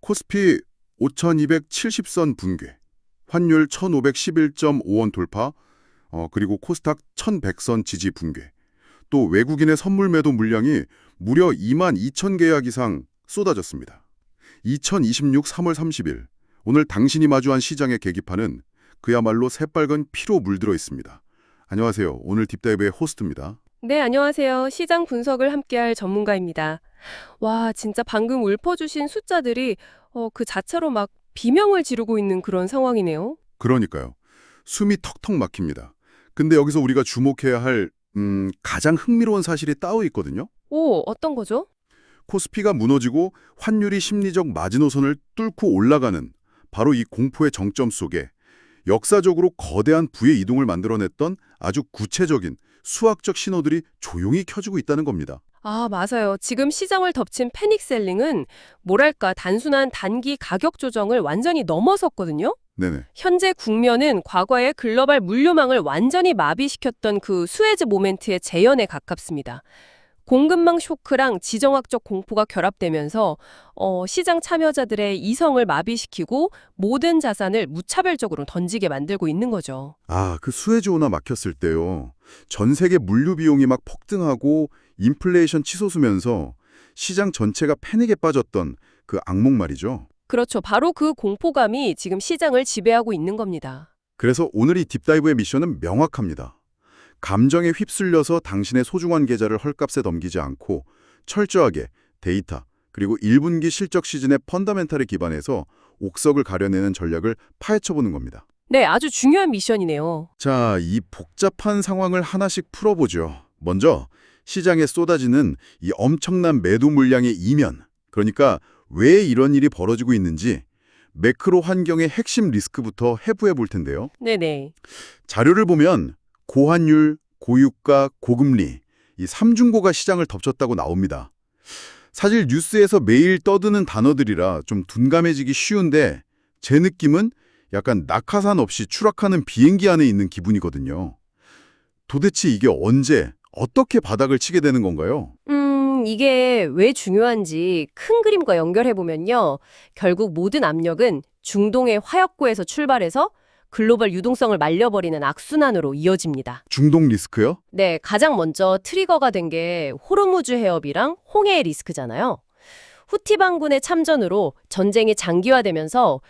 코스피 5270선 붕괴, 환율 1511.5원 돌파, 그리고 코스닥 1100선 지지 붕괴. 또 외국인의 선물 매도 물량이 무려 2만 2천 계약 이상 쏟아졌습니다. 2026 3월 30일, 오늘 당신이 마주한 시장의 계기판은 그야말로 새빨간 피로 물들어 있습니다. 안녕하세요. 오늘 딥다이브의 호스트입니다. 네, 안녕하세요. 시장 분석을 함께할 전문가입니다. 와, 진짜 방금 읊어주신 숫자들이 그 자체로 막 비명을 지르고 있는 그런 상황이네요. 그러니까요. 숨이 턱턱 막힙니다. 근데 여기서 우리가 주목해야 할 가장 흥미로운 사실이 따로 있거든요. 오, 어떤 거죠? 코스피가 무너지고 환율이 심리적 마지노선을 뚫고 올라가는 바로 이 공포의 정점 속에 역사적으로 거대한 부의 이동을 만들어냈던 아주 구체적인 수학적 신호들이 조용히 켜지고 있다는 겁니다. 아, 맞아요. 지금 시장을 덮친 패닉셀링은 뭐랄까 단순한 단기 가격 조정을 완전히 넘어섰거든요. 네네. 현재 국면은 과거의 글로벌 물류망을 완전히 마비시켰던 그 수에즈 모멘트의 재현에 가깝습니다. 공급망 쇼크랑 지정학적 공포가 결합되면서 시장 참여자들의 이성을 마비시키고 모든 자산을 무차별적으로 던지게 만들고 있는 거죠. 아, 그 수혜주오나 막혔을 때요. 전 세계 물류 비용이 막 폭등하고 인플레이션 치솟으면서 시장 전체가 패닉에 빠졌던 그 악몽 말이죠. 그렇죠. 바로 그 공포감이 지금 시장을 지배하고 있는 겁니다. 그래서 오늘 이 딥다이브의 미션은 명확합니다. 감정에 휩쓸려서 당신의 소중한 계좌를 헐값에 넘기지 않고 철저하게 데이터 그리고 1분기 실적 시즌의 펀더멘탈에 기반해서 옥석을 가려내는 전략을 파헤쳐보는 겁니다. 네, 아주 중요한 미션이네요. 자, 이 복잡한 상황을 하나씩 풀어보죠. 먼저 시장에 쏟아지는 이 엄청난 매도 물량의 이면, 그러니까 왜 이런 일이 벌어지고 있는지 매크로 환경의 핵심 리스크부터 해부해 볼 텐데요. 네네. 자료를 보면 고환율, 고유가, 고금리 이 삼중고가 시장을 덮쳤다고 나옵니다. 사실 뉴스에서 매일 떠드는 단어들이라 좀 둔감해지기 쉬운데 제 느낌은 약간 낙하산 없이 추락하는 비행기 안에 있는 기분이거든요. 도대체 이게 언제, 어떻게 바닥을 치게 되는 건가요? 이게 왜 중요한지 큰 그림과 연결해보면요. 결국 모든 압력은 중동의 화약고에서 출발해서 글로벌 유동성을 말려버리는 악순환으로 이어집니다. 중동 리스크요? 네, 가장 먼저 트리거가 된 게 호르무즈 해협이랑 홍해 리스크잖아요. 후티 반군의 참전으로 전쟁이 장기화되면서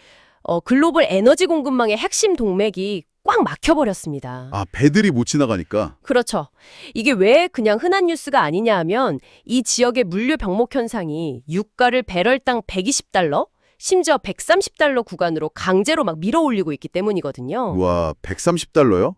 글로벌 에너지 공급망의 핵심 동맥이 꽉 막혀버렸습니다. 아, 배들이 못 지나가니까. 그렇죠. 이게 왜 그냥 흔한 뉴스가 아니냐 하면 이 지역의 물류 병목 현상이 유가를 배럴당 120달러, 심지어 130달러 구간으로 강제로 막 밀어올리고 있기 때문이거든요. 우와, 130달러요?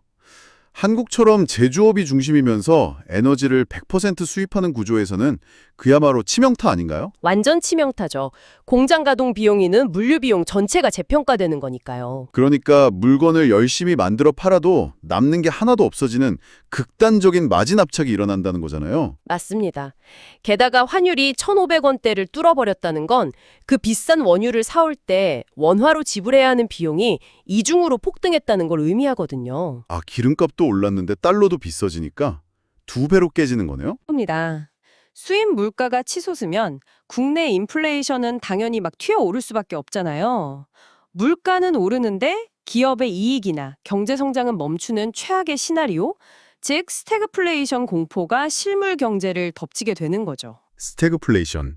한국처럼 제조업이 중심이면서 에너지를 100% 수입하는 구조에서는 그야말로 치명타 아닌가요? 완전 치명타죠. 공장 가동 비용이는 물류 비용 전체가 재평가되는 거니까요. 그러니까 물건을 열심히 만들어 팔아도 남는 게 하나도 없어지는 극단적인 마진 압착이 일어난다는 거잖아요. 맞습니다. 게다가 환율이 1,500원대를 뚫어버렸다는 건 그 비싼 원유를 사올 때 원화로 지불해야 하는 비용이 이중으로 폭등했다는 걸 의미하거든요. 아, 기름값도 올랐는데 달러도 비싸지니까 두 배로 깨지는 거네요? 입니다. 수입 물가가 치솟으면 국내 인플레이션은 당연히 막 튀어오를 수밖에 없잖아요. 물가는 오르는데 기업의 이익이나 경제 성장은 멈추는 최악의 시나리오, 즉 스태그플레이션 공포가 실물 경제를 덮치게 되는 거죠. 스태그플레이션.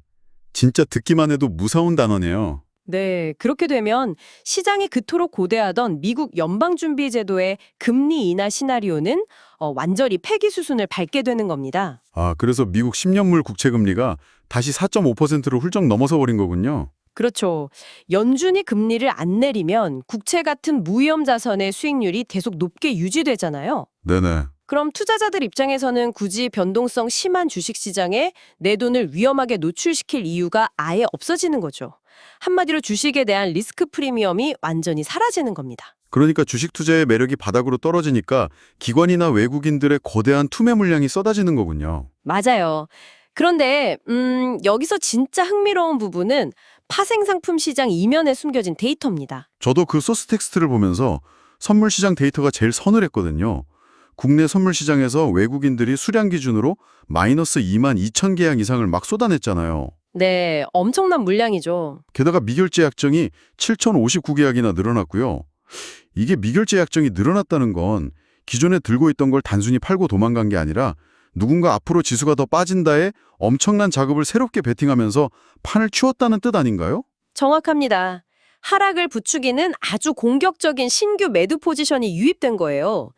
진짜 듣기만 해도 무서운 단어네요. 네, 그렇게 되면 시장이 그토록 고대하던 미국 연방준비제도의 금리 인하 시나리오는 완전히 폐기 수순을 밟게 되는 겁니다. 아, 그래서 미국 10년물 국채 금리가 다시 4.5%로 훌쩍 넘어서 버린 거군요. 그렇죠. 연준이 금리를 안 내리면 국채 같은 무위험 자산의 수익률이 계속 높게 유지되잖아요. 네네. 그럼 투자자들 입장에서는 굳이 변동성 심한 주식시장에 내 돈을 위험하게 노출시킬 이유가 아예 없어지는 거죠. 한마디로 주식에 대한 리스크 프리미엄이 완전히 사라지는 겁니다. 그러니까 주식 투자의 매력이 바닥으로 떨어지니까 기관이나 외국인들의 거대한 투매 물량이 쏟아지는 거군요. 맞아요. 그런데 여기서 진짜 흥미로운 부분은 파생상품 시장 이면에 숨겨진 데이터입니다. 저도 그 소스 텍스트를 보면서 선물 시장 데이터가 제일 서늘했거든요. 국내 선물 시장에서 외국인들이 수량 기준으로 마이너스 2만 2천 계약 이상을 막 쏟아냈잖아요. 네, 엄청난 물량이죠. 게다가 미결제 약정이 7,059계약이나 늘어났고요. 이게 미결제 약정이 늘어났다는 건 기존에 들고 있던 걸 단순히 팔고 도망간 게 아니라 누군가 앞으로 지수가 더 빠진다에 엄청난 자금을 새롭게 베팅하면서 판을 치웠다는 뜻 아닌가요? 정확합니다. 하락을 부추기는 아주 공격적인 신규 매도 포지션이 유입된 거예요.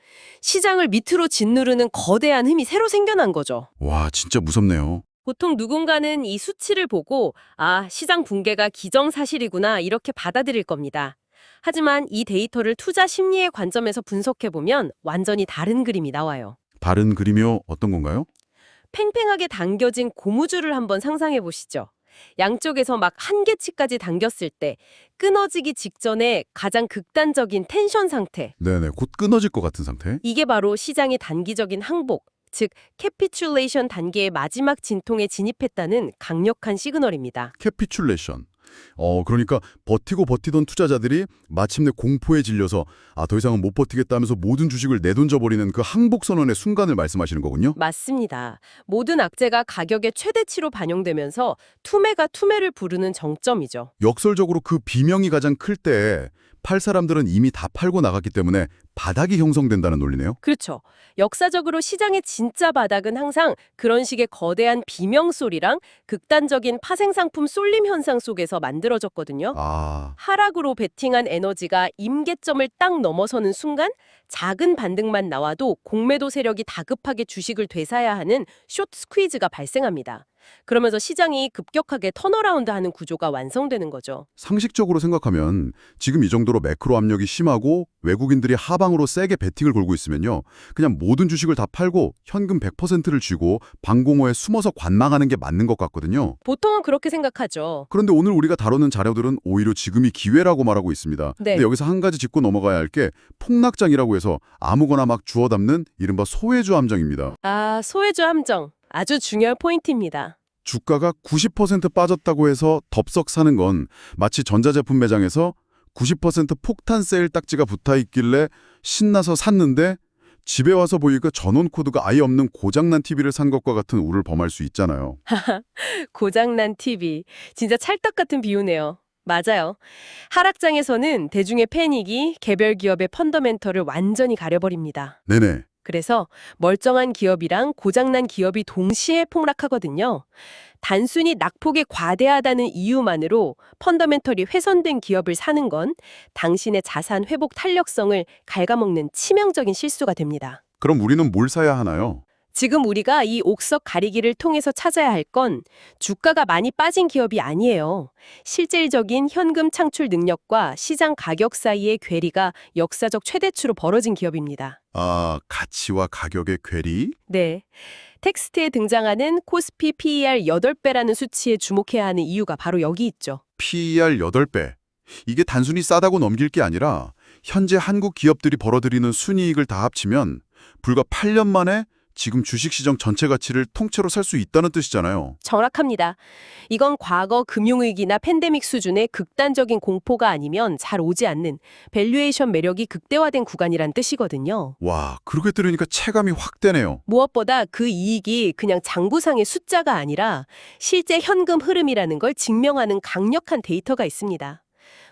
시장을 밑으로 짓누르는 거대한 힘이 새로 생겨난 거죠. 와, 진짜 무섭네요. 보통 누군가는 이 수치를 보고 아, 시장 붕괴가 기정사실이구나 이렇게 받아들일 겁니다. 하지만 이 데이터를 투자 심리의 관점에서 분석해보면 완전히 다른 그림이 나와요. 다른 그림이요? 어떤 건가요? 팽팽하게 당겨진 고무줄을 한번 상상해 보시죠. 양쪽에서 막 한계치까지 당겼을 때 끊어지기 직전에 가장 극단적인 텐션 상태. 네네, 곧 끊어질 것 같은 상태. 이게 바로 시장의 단기적인 항복, 즉 캐피출레이션 단계의 마지막 진통에 진입했다는 강력한 시그널입니다. 캐피출레이션. 그러니까 버티고 버티던 투자자들이 마침내 공포에 질려서 더 이상은 못 버티겠다면서 모든 주식을 내던져버리는 그 항복 선언의 순간을 말씀하시는 거군요. 맞습니다. 모든 악재가 가격의 최대치로 반영되면서 투매가 투매를 부르는 정점이죠. 역설적으로 그 비명이 가장 클 때 팔 사람들은 이미 다 팔고 나갔기 때문에 바닥이 형성된다는 논리네요. 그렇죠. 역사적으로 시장의 진짜 바닥은 항상 그런 식의 거대한 비명소리랑 극단적인 파생상품 쏠림 현상 속에서 만들어졌거든요. 아, 하락으로 베팅한 에너지가 임계점을 딱 넘어서는 순간 작은 반등만 나와도 공매도 세력이 다급하게 주식을 되사야 하는 숏 스퀴즈가 발생합니다. 그러면서 시장이 급격하게 턴어라운드하는 구조가 완성되는 거죠. 상식적으로 생각하면 지금 이 정도로 매크로 압력이 심하고 외국인들이 하방으로 세게 베팅을 걸고 있으면요. 그냥 모든 주식을 다 팔고 현금 100%를 쥐고 방공호에 숨어서 관망하는 게 맞는 것 같거든요. 보통은 그렇게 생각하죠. 그런데 오늘 우리가 다루는 자료들은 오히려 지금이 기회라고 말하고 있습니다. 네. 근데 여기서 한 가지 짚고 넘어가야 할 게 폭락장이라고 해서 아무거나 막 주워 담는 이른바 소외주 함정입니다. 아, 소외주 함정. 아주 중요한 포인트입니다. 주가가 90% 빠졌다고 해서 덥석 사는 건 마치 전자제품 매장에서 90% 폭탄 세일 딱지가 붙어 있길래 신나서 샀는데 집에 와서 보니까 전원 코드가 아예 없는 고장난 TV를 산 것과 같은 우를 범할 수 있잖아요. 고장난 TV. 진짜 찰떡 같은 비유네요. 맞아요. 하락장에서는 대중의 패닉이 개별 기업의 펀더멘털을 완전히 가려버립니다. 네네. 그래서 멀쩡한 기업이랑 고장난 기업이 동시에 폭락하거든요. 단순히 낙폭이 과대하다는 이유만으로 펀더멘털이 훼손된 기업을 사는 건 당신의 자산 회복 탄력성을 갉아먹는 치명적인 실수가 됩니다. 그럼 우리는 뭘 사야 하나요? 지금 우리가 이 옥석 가리기를 통해서 찾아야 할 건 주가가 많이 빠진 기업이 아니에요. 실질적인 현금 창출 능력과 시장 가격 사이의 괴리가 역사적 최대치로 벌어진 기업입니다. 가치와 가격의 괴리? 네. 텍스트에 등장하는 코스피 PER 8배라는 수치에 주목해야 하는 이유가 바로 여기 있죠. PER 8배. 이게 단순히 싸다고 넘길 게 아니라 현재 한국 기업들이 벌어들이는 순이익을 다 합치면 불과 8년 만에 지금 주식시장 전체 가치를 통째로 살 수 있다는 뜻이잖아요. 정확합니다. 이건 과거 금융위기나 팬데믹 수준의 극단적인 공포가 아니면 잘 오지 않는 밸류에이션 매력이 극대화된 구간이란 뜻이거든요. 와, 그렇게 들으니까 체감이 확 되네요. 무엇보다 그 이익이 그냥 장부상의 숫자가 아니라 실제 현금 흐름이라는 걸 증명하는 강력한 데이터가 있습니다.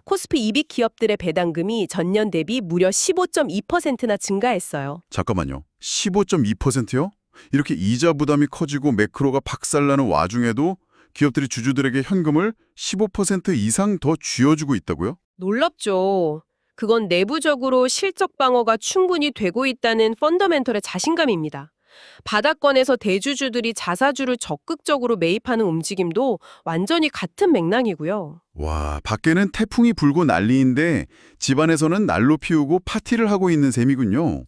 코스피 200 기업들의 배당금이 전년 대비 무려 15.2%나 증가했어요. 잠깐만요. 15.2%요? 이렇게 이자 부담이 커지고 매크로가 박살나는 와중에도 기업들이 주주들에게 현금을 15% 이상 더 쥐어주고 있다고요? 놀랍죠. 그건 내부적으로 실적 방어가 충분히 되고 있다는 펀더멘털의 자신감입니다. 바닥권에서 대주주들이 자사주를 적극적으로 매입하는 움직임도 완전히 같은 맥락이고요. 와, 밖에는 태풍이 불고 난리인데 집안에서는 난로 피우고 파티를 하고 있는 셈이군요.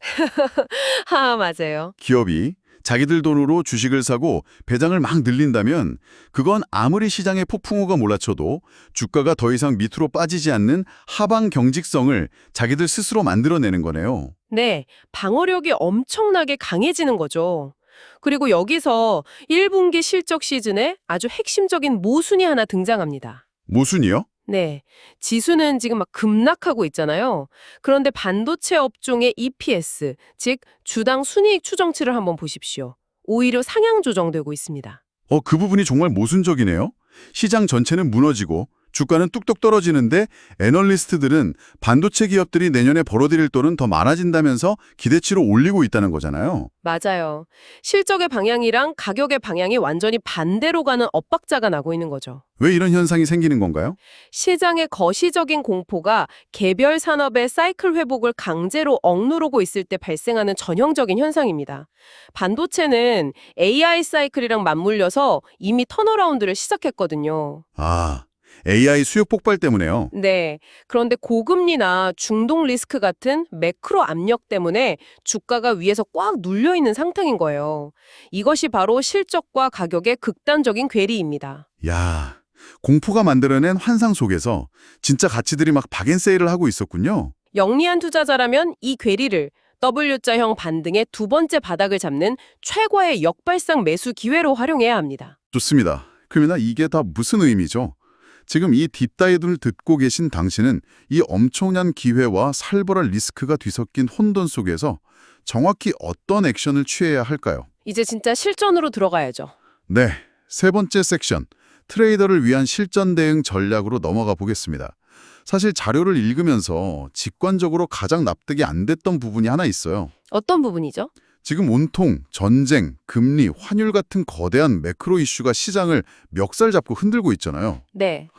하, 맞아요. 기업이 자기들 돈으로 주식을 사고 배당을 막 늘린다면 그건 아무리 시장의 폭풍우가 몰아쳐도 주가가 더 이상 밑으로 빠지지 않는 하방 경직성을 자기들 스스로 만들어내는 거네요. 네, 방어력이 엄청나게 강해지는 거죠. 그리고 여기서 1분기 실적 시즌에 아주 핵심적인 모순이 하나 등장합니다. 모순이요? 네, 지수는 지금 막 급락하고 있잖아요. 그런데 반도체 업종의 EPS, 즉 주당 순이익 추정치를 한번 보십시오. 오히려 상향 조정되고 있습니다. 그 부분이 정말 모순적이네요. 시장 전체는 무너지고 주가는 뚝뚝 떨어지는데 애널리스트들은 반도체 기업들이 내년에 벌어들일 돈은 더 많아진다면서 기대치로 올리고 있다는 거잖아요. 맞아요. 실적의 방향이랑 가격의 방향이 완전히 반대로 가는 엇박자가 나고 있는 거죠. 왜 이런 현상이 생기는 건가요? 시장의 거시적인 공포가 개별 산업의 사이클 회복을 강제로 억누르고 있을 때 발생하는 전형적인 현상입니다. 반도체는 AI 사이클이랑 맞물려서 이미 턴어라운드를 시작했거든요. 아, AI 수요 폭발 때문에요. 네. 그런데 고금리나 중동 리스크 같은 매크로 압력 때문에 주가가 위에서 꽉 눌려 있는 상태인 거예요. 이것이 바로 실적과 가격의 극단적인 괴리입니다. 야, 공포가 만들어낸 환상 속에서 진짜 가치들이 막 박앤세일을 하고 있었군요. 영리한 투자자라면 이 괴리를 W자형 반등의 두 번째 바닥을 잡는 최고의 역발상 매수 기회로 활용해야 합니다. 좋습니다. 그러면 이게 다 무슨 의미죠? 지금 이 딥다이브를 듣고 계신 당신은 이 엄청난 기회와 살벌한 리스크가 뒤섞인 혼돈 속에서 정확히 어떤 액션을 취해야 할까요? 이제 진짜 실전으로 들어가야죠. 네, 세 번째 섹션, 트레이더를 위한 실전 대응 전략으로 넘어가 보겠습니다. 사실 자료를 읽으면서 직관적으로 가장 납득이 안 됐던 부분이 하나 있어요. 어떤 부분이죠? 지금 온통, 전쟁, 금리, 환율 같은 거대한 매크로 이슈가 시장을 멱살 잡고 흔들고 있잖아요. 네.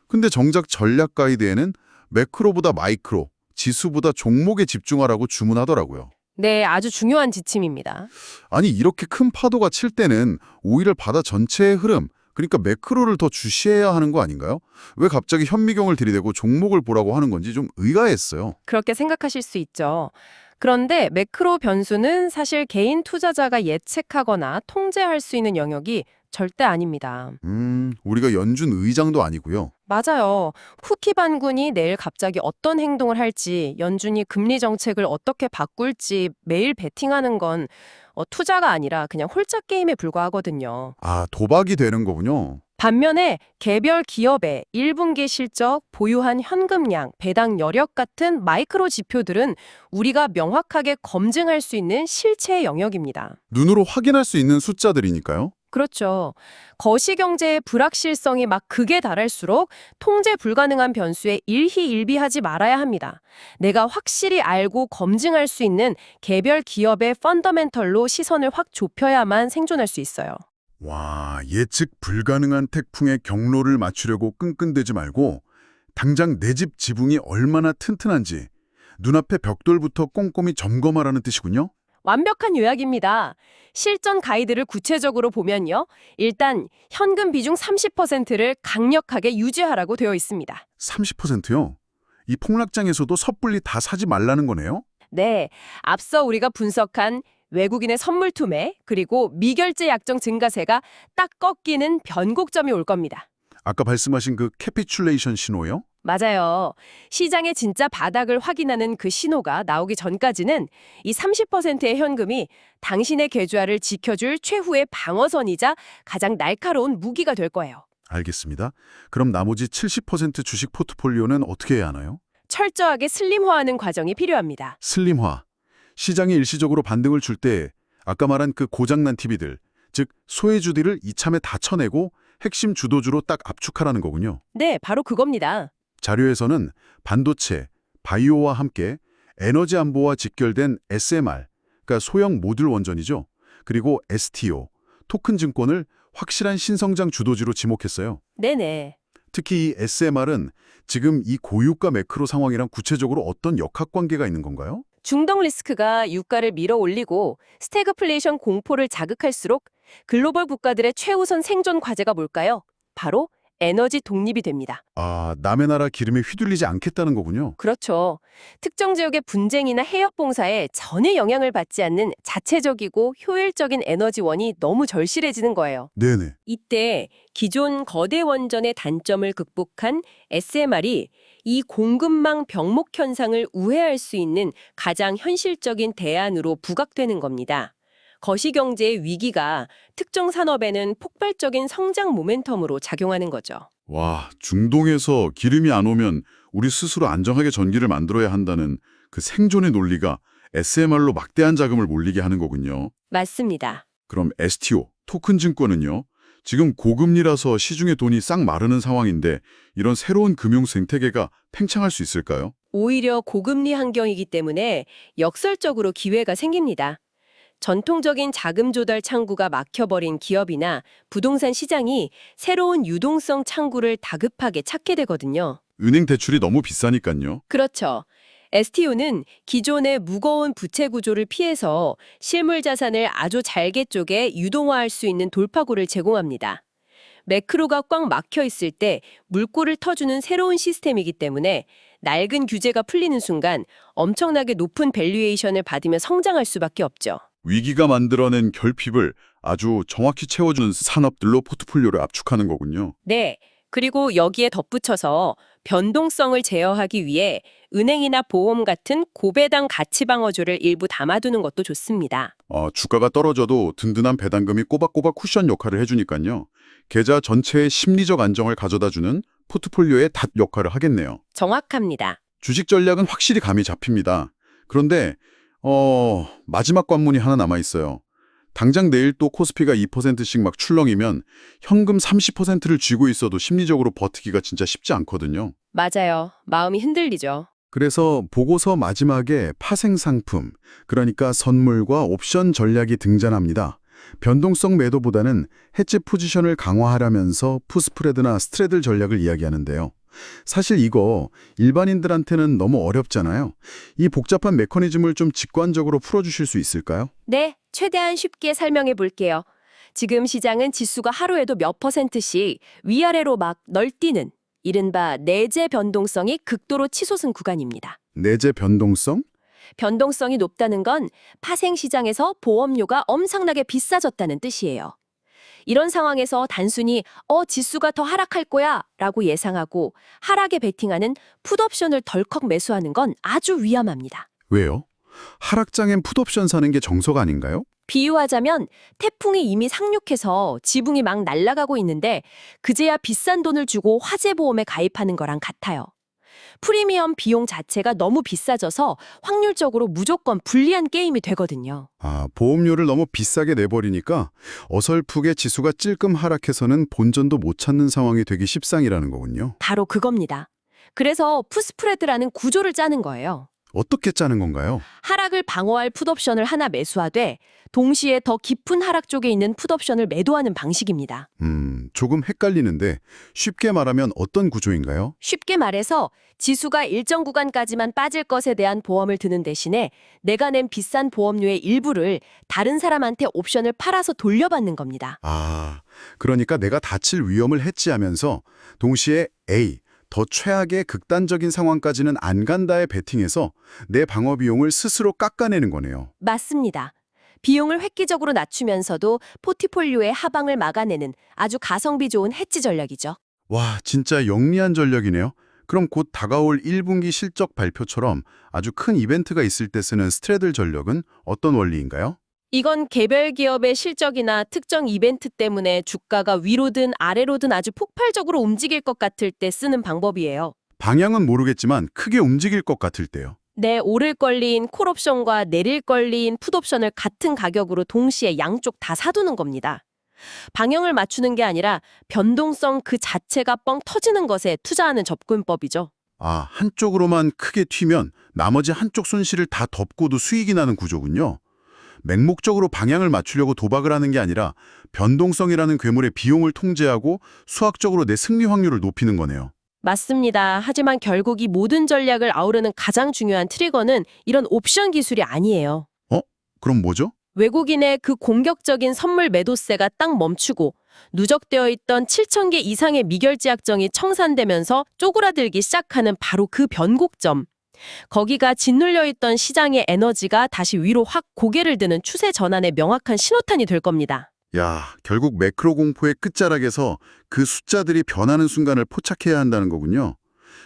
근데 정작 전략 가이드에는 매크로보다 마이크로, 지수보다 종목에 집중하라고 주문하더라고요. 네, 아주 중요한 지침입니다. 아니 이렇게 큰 파도가 칠 때는 오히려 바다 전체의 흐름, 그러니까 매크로를 더 주시해야 하는 거 아닌가요? 왜 갑자기 현미경을 들이대고 종목을 보라고 하는 건지 좀 의아했어요. 그렇게 생각하실 수 있죠. 그런데 매크로 변수는 사실 개인 투자자가 예측하거나 통제할 수 있는 영역이 절대 아닙니다. 우리가 연준 의장도 아니고요. 맞아요. 후키 반군이 내일 갑자기 어떤 행동을 할지, 연준이 금리 정책을 어떻게 바꿀지 매일 베팅하는 건 투자가 아니라 그냥 홀짝 게임에 불과하거든요. 아, 도박이 되는 거군요. 반면에 개별 기업의 1분기 실적, 보유한 현금량, 배당 여력 같은 마이크로 지표들은 우리가 명확하게 검증할 수 있는 실체 영역입니다. 눈으로 확인할 수 있는 숫자들이니까요. 그렇죠. 거시경제의 불확실성이 막 극에 달할수록 통제 불가능한 변수에 일희일비하지 말아야 합니다. 내가 확실히 알고 검증할 수 있는 개별 기업의 펀더멘털로 시선을 확 좁혀야만 생존할 수 있어요. 와, 예측 불가능한 태풍의 경로를 맞추려고 끈끈대지 말고 당장 내 집 지붕이 얼마나 튼튼한지 눈앞의 벽돌부터 꼼꼼히 점검하라는 뜻이군요. 완벽한 요약입니다. 실전 가이드를 구체적으로 보면요. 일단 현금 비중 30%를 강력하게 유지하라고 되어 있습니다. 30%요? 이 폭락장에서도 섣불리 다 사지 말라는 거네요? 네, 앞서 우리가 분석한 외국인의 선물 투매 그리고 미결제 약정 증가세가 딱 꺾이는 변곡점이 올 겁니다. 아까 말씀하신 그 캐피출레이션 신호요? 맞아요. 시장의 진짜 바닥을 확인하는 그 신호가 나오기 전까지는 이 30%의 현금이 당신의 계좌를 지켜줄 최후의 방어선이자 가장 날카로운 무기가 될 거예요. 알겠습니다. 그럼 나머지 70% 주식 포트폴리오는 어떻게 해야 하나요? 철저하게 슬림화하는 과정이 필요합니다. 슬림화. 시장이 일시적으로 반등을 줄 때 아까 말한 그 고장난 TV들, 즉 소외주들을 이참에 다 쳐내고 핵심 주도주로 딱 압축하라는 거군요. 네, 바로 그겁니다. 자료에서는 반도체, 바이오와 함께 에너지 안보와 직결된 SMR, 그러니까 소형 모듈 원전이죠. 그리고 STO, 토큰 증권을 확실한 신성장 주도지로 지목했어요. 네네. 특히 이 SMR은 지금 이 고유가 매크로 상황이랑 구체적으로 어떤 역학관계가 있는 건가요? 중동 리스크가 유가를 밀어 올리고 스태그플레이션 공포를 자극할수록 글로벌 국가들의 최우선 생존 과제가 뭘까요? 바로 에너지 독립이 됩니다. 아, 남의 나라 기름에 휘둘리지 않겠다는 거군요. 그렇죠. 특정 지역의 분쟁이나 해역 봉사에 전혀 영향을 받지 않는 자체적이고 효율적인 에너지원이 너무 절실해지는 거예요. 네네. 이때 기존 거대 원전의 단점을 극복한 SMR이 이 공급망 병목 현상을 우회할 수 있는 가장 현실적인 대안으로 부각되는 겁니다. 거시경제의 위기가 특정 산업에는 폭발적인 성장 모멘텀으로 작용하는 거죠. 와, 중동에서 기름이 안 오면 우리 스스로 안정하게 전기를 만들어야 한다는 그 생존의 논리가 SMR로 막대한 자금을 몰리게 하는 거군요. 맞습니다. 그럼 STO, 토큰 증권은요? 지금 고금리라서 시중에 돈이 싹 마르는 상황인데 이런 새로운 금융 생태계가 팽창할 수 있을까요? 오히려 고금리 환경이기 때문에 역설적으로 기회가 생깁니다. 전통적인 자금 조달 창구가 막혀버린 기업이나 부동산 시장이 새로운 유동성 창구를 다급하게 찾게 되거든요. 은행 대출이 너무 비싸니까요. 그렇죠. STO는 기존의 무거운 부채 구조를 피해서 실물 자산을 아주 잘게 쪼개 유동화할 수 있는 돌파구를 제공합니다. 매크로가 꽉 막혀 있을 때 물꼬를 터주는 새로운 시스템이기 때문에 낡은 규제가 풀리는 순간 엄청나게 높은 밸류에이션을 받으며 성장할 수밖에 없죠. 위기가 만들어낸 결핍을 아주 정확히 채워주는 산업들로 포트폴리오를 압축하는 거군요. 네. 그리고 여기에 덧붙여서 변동성을 제어하기 위해 은행이나 보험 같은 고배당 가치 방어주를 일부 담아두는 것도 좋습니다. 주가가 떨어져도 든든한 배당금이 꼬박꼬박 쿠션 역할을 해주니까요. 계좌 전체의 심리적 안정을 가져다주는 포트폴리오의 닷 역할을 하겠네요. 정확합니다. 주식 전략은 확실히 감이 잡힙니다. 그런데 마지막 관문이 하나 남아있어요. 당장 내일 또 코스피가 2%씩 막 출렁이면 현금 30%를 쥐고 있어도 심리적으로 버티기가 진짜 쉽지 않거든요. 맞아요. 마음이 흔들리죠. 그래서 보고서 마지막에 파생 상품, 그러니까 선물과 옵션 전략이 등장합니다. 변동성 매도보다는 해지 포지션을 강화하려면서 푸스프레드나 스트레들 전략을 이야기하는데요. 사실 이거 일반인들한테는 너무 어렵잖아요. 이 복잡한 메커니즘을 좀 직관적으로 풀어주실 수 있을까요? 네, 최대한 쉽게 설명해 볼게요. 지금 시장은 지수가 하루에도 몇 %씩 위아래로 막 널뛰는 이른바 내재 변동성이 극도로 치솟은 구간입니다. 내재 변동성? 변동성이 높다는 건 파생 시장에서 보험료가 엄청나게 비싸졌다는 뜻이에요. 이런 상황에서 단순히 지수가 더 하락할 거야 라고 예상하고 하락에 베팅하는 풋옵션을 덜컥 매수하는 건 아주 위험합니다. 왜요? 하락장엔 풋옵션 사는 게 정석 아닌가요? 비유하자면 태풍이 이미 상륙해서 지붕이 막 날아가고 있는데 그제야 비싼 돈을 주고 화재보험에 가입하는 거랑 같아요. 프리미엄 비용 자체가 너무 비싸져서 확률적으로 무조건 불리한 게임이 되거든요. 보험료를 너무 비싸게 내버리니까 어설프게 지수가 찔끔 하락해서는 본전도 못 찾는 상황이 되기 십상이라는 거군요. 바로 그겁니다. 그래서 풋스프레드라는 구조를 짜는 거예요. 어떻게 짜는 건가요? 하락을 방어할 풋옵션을 하나 매수하되 동시에 더 깊은 하락 쪽에 있는 풋옵션을 매도하는 방식입니다. 조금 헷갈리는데 쉽게 말하면 어떤 구조인가요? 쉽게 말해서 지수가 일정 구간까지만 빠질 것에 대한 보험을 드는 대신에 내가 낸 비싼 보험료의 일부를 다른 사람한테 옵션을 팔아서 돌려받는 겁니다. 그러니까 내가 다칠 위험을 해지하면서 동시에 A, 더 최악의 극단적인 상황까지는 안 간다에 베팅해서 내 방어 비용을 스스로 깎아내는 거네요. 맞습니다. 비용을 획기적으로 낮추면서도 포트폴리오의 하방을 막아내는 아주 가성비 좋은 해지 전략이죠. 와, 진짜 영리한 전략이네요. 그럼 곧 다가올 1분기 실적 발표처럼 아주 큰 이벤트가 있을 때 쓰는 스트래들 전략은 어떤 원리인가요? 이건 개별 기업의 실적이나 특정 이벤트 때문에 주가가 위로든 아래로든 아주 폭발적으로 움직일 것 같을 때 쓰는 방법이에요. 방향은 모르겠지만 크게 움직일 것 같을 때요. 네, 오를 걸린 콜옵션과 내릴 걸린 풋옵션을 같은 가격으로 동시에 양쪽 다 사두는 겁니다. 방향을 맞추는 게 아니라 변동성 그 자체가 뻥 터지는 것에 투자하는 접근법이죠. 한쪽으로만 크게 튀면 나머지 한쪽 손실을 다 덮고도 수익이 나는 구조군요. 맹목적으로 방향을 맞추려고 도박을 하는 게 아니라 변동성이라는 괴물의 비용을 통제하고 수학적으로 내 승리 확률을 높이는 거네요. 맞습니다. 하지만 결국 이 모든 전략을 아우르는 가장 중요한 트리거는 이런 옵션 기술이 아니에요. 그럼 뭐죠? 외국인의 그 공격적인 선물 매도세가 딱 멈추고 누적되어 있던 7,000개 이상의 미결제 약정이 청산되면서 쪼그라들기 시작하는 바로 그 변곡점. 거기가 짓눌려 있던 시장의 에너지가 다시 위로 확 고개를 드는 추세 전환의 명확한 신호탄이 될 겁니다. 결국 매크로 공포의 끝자락에서 그 숫자들이 변하는 순간을 포착해야 한다는 거군요.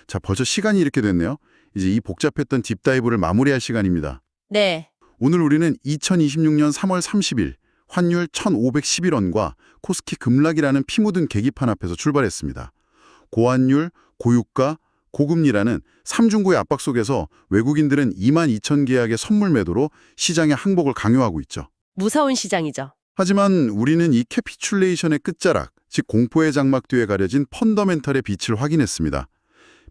자, 벌써 시간이 이렇게 됐네요. 이제 이 복잡했던 딥다이브를 마무리할 시간입니다. 네. 오늘 우리는 2026년 3월 30일 환율 1,511원과 코스피 급락이라는 피 묻은 계기판 앞에서 출발했습니다. 고환율, 고유가, 고금리라는 삼중고의 압박 속에서 외국인들은 22,000계약의 선물 매도로 시장의 항복을 강요하고 있죠. 무서운 시장이죠. 하지만 우리는 이 캐피출레이션의 끝자락, 즉 공포의 장막 뒤에 가려진 펀더멘털의 빛을 확인했습니다.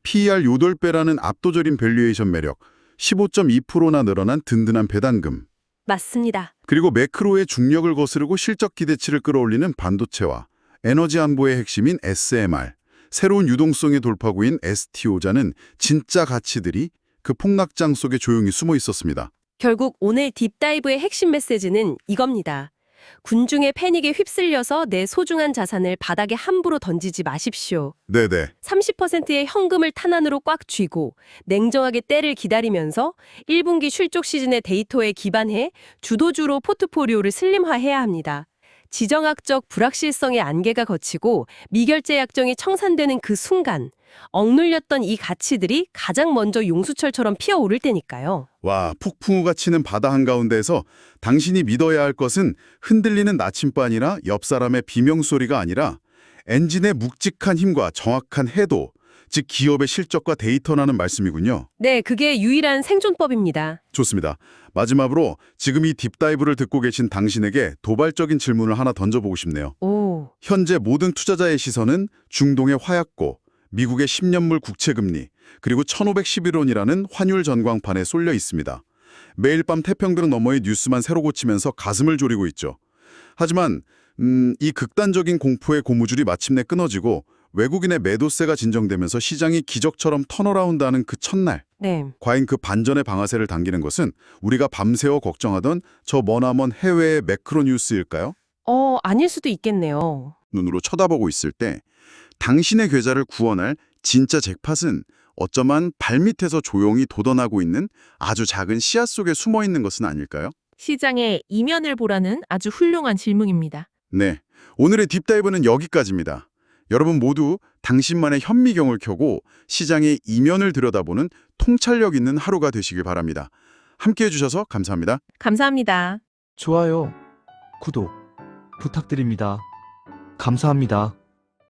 PER 8배라는 압도적인 밸류에이션 매력, 15.2%나 늘어난 든든한 배당금, 맞습니다. 그리고 매크로의 중력을 거스르고 실적 기대치를 끌어올리는 반도체와 에너지 안보의 핵심인 SMR, 새로운 유동성의 돌파구인 STO자는 진짜 가치들이 그 폭락장 속에 조용히 숨어 있었습니다. 결국 오늘 딥다이브의 핵심 메시지는 이겁니다. 군중의 패닉에 휩쓸려서 내 소중한 자산을 바닥에 함부로 던지지 마십시오. 네네. 30%의 현금을 탄환으로 꽉 쥐고 냉정하게 때를 기다리면서 1분기 실적 시즌의 데이터에 기반해 주도주로 포트포리오를 슬림화해야 합니다. 지정학적 불확실성의 안개가 걷히고 미결제 약정이 청산되는 그 순간 억눌렸던 이 가치들이 가장 먼저 용수철처럼 피어오를 때니까요. 와, 폭풍우가 치는 바다 한가운데에서 당신이 믿어야 할 것은 흔들리는 나침반이나 옆 사람의 비명소리가 아니라 엔진의 묵직한 힘과 정확한 해도, 즉 기업의 실적과 데이터라는 말씀이군요. 네, 그게 유일한 생존법입니다. 좋습니다. 마지막으로 지금 이 딥다이브를 듣고 계신 당신에게 도발적인 질문을 하나 던져보고 싶네요. 오, 현재 모든 투자자의 시선은 중동의 화약고, 미국의 10년물 국채금리, 그리고 1511원이라는 환율 전광판에 쏠려 있습니다. 매일 밤 태평양 너머의 뉴스만 새로 고치면서 가슴을 졸이고 있죠. 하지만 이 극단적인 공포의 고무줄이 마침내 끊어지고 외국인의 매도세가 진정되면서 시장이 기적처럼 턴어라운드하는 그 첫날, 네. 과연 그 반전의 방아쇠를 당기는 것은 우리가 밤새워 걱정하던 저 머나먼 해외의 매크로 뉴스일까요? 아닐 수도 있겠네요. 눈으로 쳐다보고 있을 때 당신의 계좌를 구원할 진짜 잭팟은 어쩌면 발밑에서 조용히 돋아나고 있는 아주 작은 씨앗 속에 숨어 있는 것은 아닐까요? 시장의 이면을 보라는 아주 훌륭한 질문입니다. 네, 오늘의 딥다이브는 여기까지입니다. 여러분 모두 당신만의 현미경을 켜고 시장의 이면을 들여다보는 통찰력 있는 하루가 되시길 바랍니다. 함께해 주셔서 감사합니다. 감사합니다. 좋아요, 구독 부탁드립니다. 감사합니다.